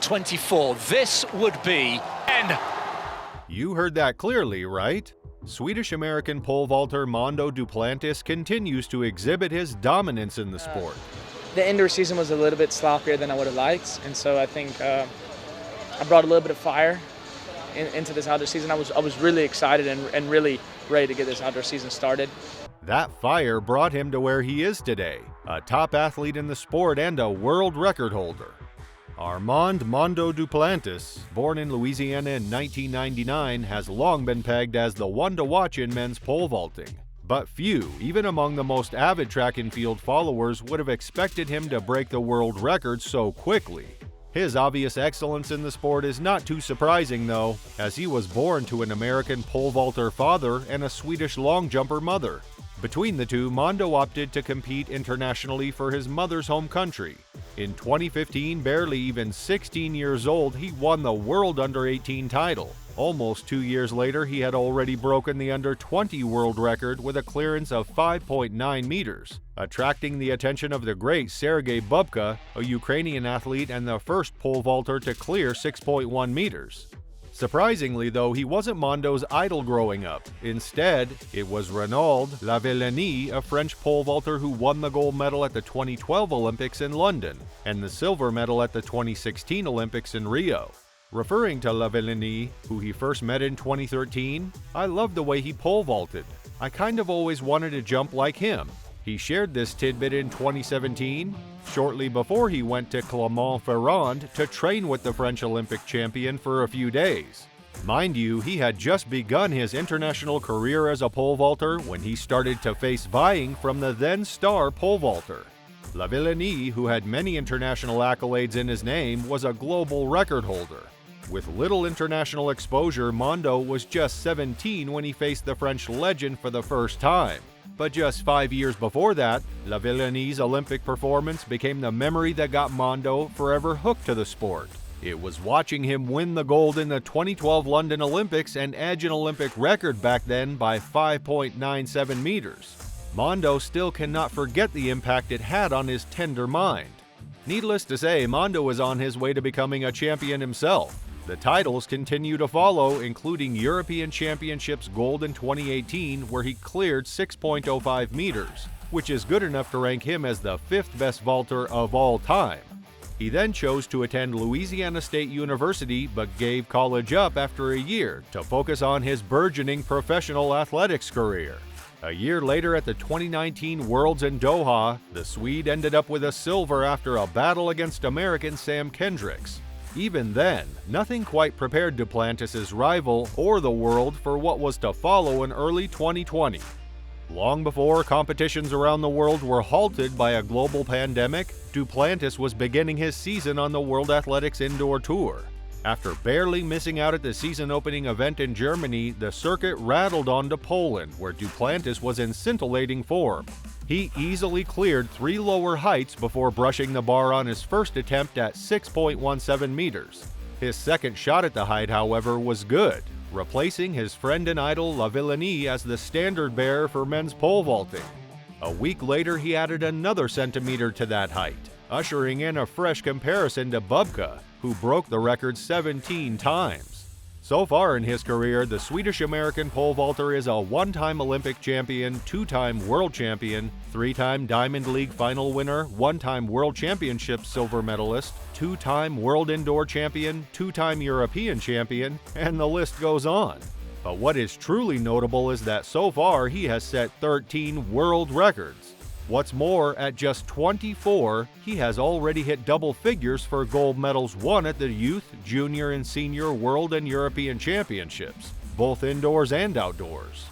24. This would be end. You heard that clearly, right? Swedish-American pole vaulter Mondo Duplantis continues to exhibit his dominance in the sport. The indoor season was a little bit sloppier than I would have liked, and so I think I brought a little bit of fire into this outdoor season. I was really excited and really ready to get this outdoor season started. That fire brought him to where he is today, a top athlete in the sport and a world record holder. Armand Mondo Duplantis, born in Louisiana in 1999, has long been pegged as the one to watch in men's pole vaulting. But few, even among the most avid track and field followers, would have expected him to break the world record so quickly. His obvious excellence in the sport is not too surprising though, as he was born to an American pole vaulter father and a Swedish long jumper mother. Between the two, Mondo opted to compete internationally for his mother's home country. In 2015, barely even 16 years old, he won the World Under-18 title. Almost 2 years later, he had already broken the Under-20 world record with a clearance of 5.9 meters, attracting the attention of the great Sergey Bubka, a Ukrainian athlete and the first pole vaulter to clear 6.1 meters. Surprisingly, though, he wasn't Mondo's idol growing up. Instead, it was Renaud Lavillenie, a French pole vaulter who won the gold medal at the 2012 Olympics in London and the silver medal at the 2016 Olympics in Rio. Referring to Lavillenie, who he first met in 2013, "I loved the way he pole vaulted. I kind of always wanted to jump like him." He shared this tidbit in 2017, shortly before he went to Clermont-Ferrand to train with the French Olympic champion for a few days. Mind you, he had just begun his international career as a pole vaulter when he started to face vying from the then-star pole vaulter. Lavillenie, who had many international accolades in his name, was a global record holder. With little international exposure, Mondo was just 17 when he faced the French legend for the first time. But just 5 years before that, Lavillenie's Olympic performance became the memory that got Mondo forever hooked to the sport. It was watching him win the gold in the 2012 London Olympics and edge an Olympic record back then by 5.97 meters. Mondo still cannot forget the impact it had on his tender mind. Needless to say, Mondo is on his way to becoming a champion himself. The titles continue to follow, including European Championships gold in 2018, where he cleared 6.05 meters, which is good enough to rank him as the 5th best vaulter of all time. He then chose to attend Louisiana State University, but gave college up after a year to focus on his burgeoning professional athletics career. A year later at the 2019 Worlds in Doha, the Swede ended up with a silver after a battle against American Sam Kendricks. Even then, nothing quite prepared Duplantis' rival or the world for what was to follow in early 2020. Long before competitions around the world were halted by a global pandemic, Duplantis was beginning his season on the World Athletics Indoor Tour. After barely missing out at the season-opening event in Germany, the circuit rattled on to Poland, where Duplantis was in scintillating form. He easily cleared 3 lower heights before brushing the bar on his first attempt at 6.17 meters. His second shot at the height, however, was good, replacing his friend and idol Lavillenie as the standard bearer for men's pole vaulting. A week later, he added another centimeter to that height, ushering in a fresh comparison to Bubka, who broke the record 17 times. So far in his career, the Swedish-American pole vaulter is a 1-time Olympic champion, 2-time world champion, 3-time Diamond League final winner, 1-time World Championship silver medalist, 2-time World Indoor champion, 2-time European champion, and the list goes on. But what is truly notable is that so far he has set 13 world records. What's more, at just 24, he has already hit double figures for gold medals won at the Youth, Junior, and Senior World and European Championships, both indoors and outdoors.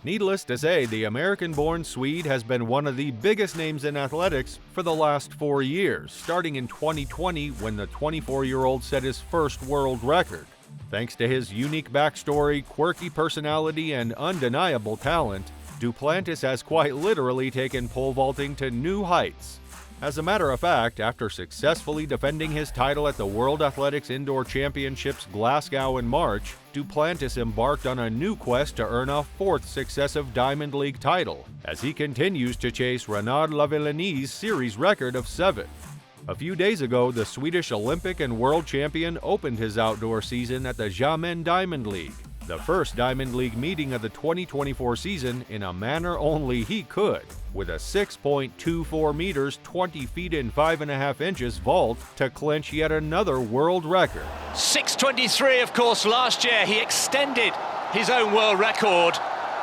Needless to say, the American-born Swede has been one of the biggest names in athletics for the last 4 years, starting in 2020 when the 24-year-old set his first world record. Thanks to his unique backstory, quirky personality, and undeniable talent, Duplantis has quite literally taken pole vaulting to new heights. As a matter of fact, after successfully defending his title at the World Athletics Indoor Championships Glasgow in March, Duplantis embarked on a new quest to earn a 4th successive Diamond League title, as he continues to chase Renaud Lavillenie's series record of 7. A few days ago, the Swedish Olympic and world champion opened his outdoor season at the Xiamen Diamond League, the first Diamond League meeting of the 2024 season in a manner only he could, with a 6.24 meters, 20 feet and 5.5 inches vault to clinch yet another world record. 6:23, of course, last year he extended his own world record,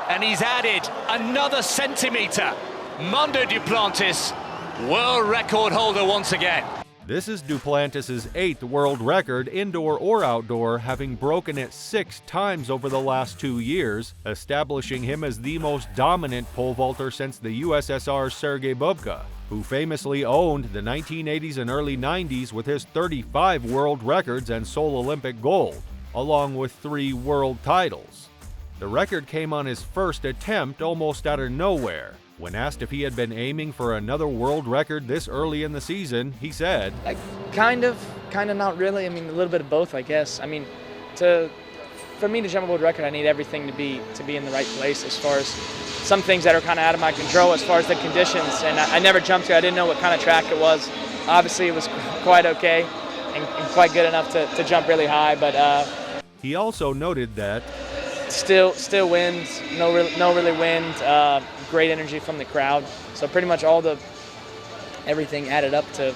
and he's added another centimeter. Mondo Duplantis, world record holder once again. This is Duplantis' 8th world record, indoor or outdoor, having broken it 6 times over the last 2 years, establishing him as the most dominant pole vaulter since the USSR's Sergey Bubka, who famously owned the 1980s and early 90s with his 35 world records and sole Olympic gold, along with 3 world titles. The record came on his first attempt almost out of nowhere. When asked if he had been aiming for another world record this early in the season, he said, Kind of not really. I mean, a little bit of both, I guess. I mean, for me to jump a world record, I need everything to be in the right place, as far as some things that are kind of out of my control as far as the conditions. And I never jumped here. I didn't know what kind of track it was. Obviously, it was quite okay and quite good enough to jump really high. But he also noted that still wind, no really wind. Great energy from the crowd. So pretty much everything added up to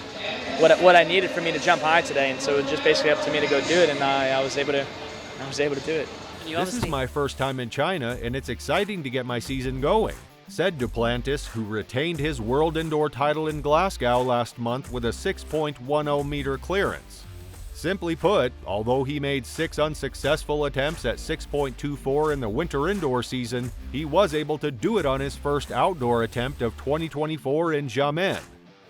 what I needed for me to jump high today. And so it was just basically up to me to go do it, and I was able to do it. This is my first time in China, and it's exciting to get my season going, said Duplantis, who retained his world indoor title in Glasgow last month with a 6.10 meter clearance. Simply put, although he made 6 unsuccessful attempts at 6.24 in the winter indoor season, he was able to do it on his first outdoor attempt of 2024 in Xiamen.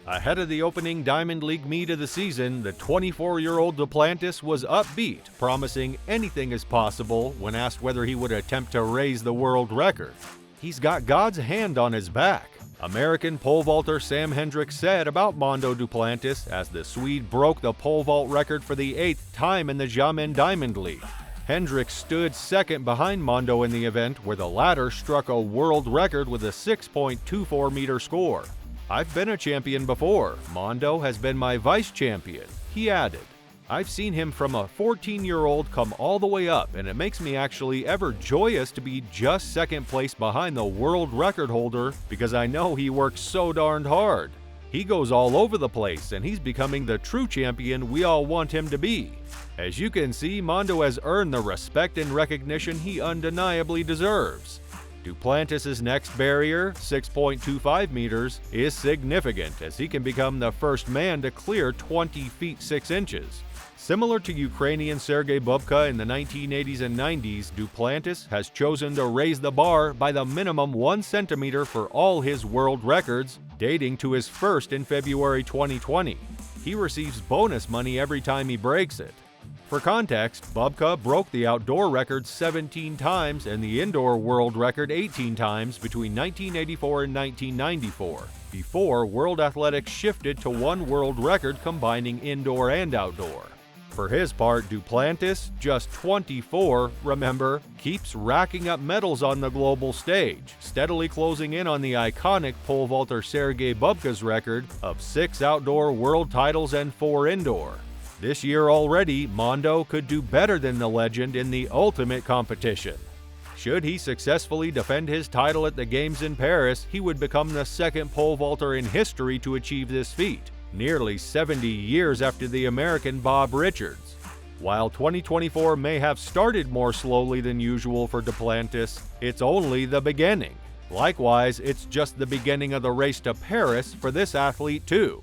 Ahead of the opening Diamond League meet of the season, the 24-year-old Duplantis was upbeat, promising anything is possible when asked whether he would attempt to raise the world record. He's got God's hand on his back, American pole vaulter Sam Hendricks said about Mondo Duplantis as the Swede broke the pole vault record for the 8th time in the Xiamen Diamond League. Hendricks stood second behind Mondo in the event, where the latter struck a world record with a 6.24 meter score. I've been a champion before. Mondo has been my vice champion, he added. I've seen him from a 14-year-old come all the way up, and it makes me actually ever joyous to be just second place behind the world record holder, because I know he works so darned hard. He goes all over the place, and he's becoming the true champion we all want him to be. As you can see, Mondo has earned the respect and recognition he undeniably deserves. Duplantis' next barrier, 6.25 meters, is significant, as he can become the first man to clear 20 feet 6 inches. Similar to Ukrainian Sergey Bubka in the 1980s and 90s, Duplantis has chosen to raise the bar by the minimum 1 centimeter for all his world records, dating to his first in February 2020. He receives bonus money every time he breaks it. For context, Bubka broke the outdoor record 17 times and the indoor world record 18 times between 1984 and 1994, before World Athletics shifted to one world record combining indoor and outdoor. For his part, Duplantis, just 24, remember, keeps racking up medals on the global stage, steadily closing in on the iconic pole vaulter Sergey Bubka's record of 6 outdoor world titles and 4 indoor. This year already, Mondo could do better than the legend in the ultimate competition. Should he successfully defend his title at the Games in Paris, he would become the second pole vaulter in history to achieve this feat, nearly 70 years after the American Bob Richards. While 2024 may have started more slowly than usual for Duplantis, it's only the beginning. Likewise, it's just the beginning of the race to Paris for this athlete too.